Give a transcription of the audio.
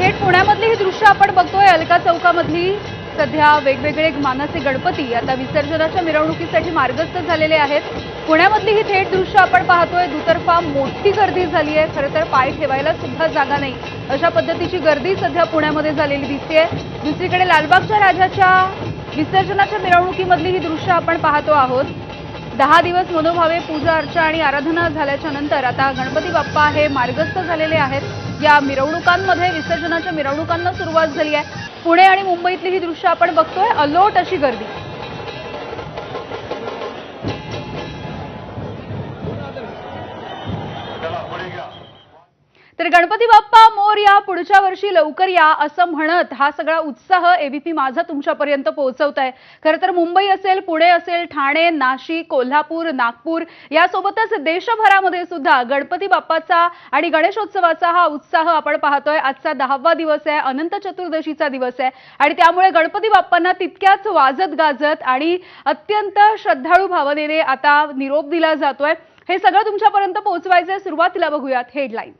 थेट पुण्यामधली ही दृश्य आपण बघतोय। अलका चौकामधली सध्या वेगवेगळे मानाचे गणपती आता विसर्जनाच्या मिरवणुकीसाठी मार्गस्थ झालेले आहेत। पुण्यामधली ही थेट दृश्य आपण पाहतोय। दुतर्फा मोठी गर्दी झाली आहे। खरं तर पाय ठेवायला सुद्धा जागा नाही अशा पद्धतीची गर्दी सध्या पुण्यामध्ये झालेली दिसते। दुसरीकडे लालबागच्या राजाच्या विसर्जनाच्या मिरवणुकीमधली ही दृश्य आपण पाहतो आहोत। 10 दिवस मनोभावे पूजा अर्चा आणि आराधना झाल्याच्या नंतर आता गणपती बाप्पा हे मार्गस्थ झालेले आहेत। या मिरवणुकांमध्ये विसर्जनाच्या मिरवणुकांना सुरुवात झाली आहे। पुणे आणि मुंबईतली ही दृश्य आपण बघतोय। अलोट अशी गर्दी। तर गणपती बाप्पा मोरया, पुढच्या वर्षी लवकर या असं म्हणत हा सगळा उत्साह एबीपी माझा तुमच्यापर्यंत पोहोचवताय। खरं तर मुंबई असेल, पुणे असेल, ठाणे, नाशिक, कोल्हापूर, नागपूर यासोबतच देशभरामध्ये सुद्धा गणपती बाप्पाचा आणि गणेशोत्सवाचा हा उत्साह आपण पाहतोय। आजचा 10वा दिवस आहे, अनंत चतुर्दशीचा दिवस आहे आणि त्यामुळे गणपती बाप्पांना तितक्याच वाजत गाजत आणि अत्यंत श्रद्धाळू भावनेने आता निरोप दिला जातोय। हे सगळं तुमच्यापर्यंत पोहोचवायचंय। सुरुवातीला बघूयात हेडलाईन्स।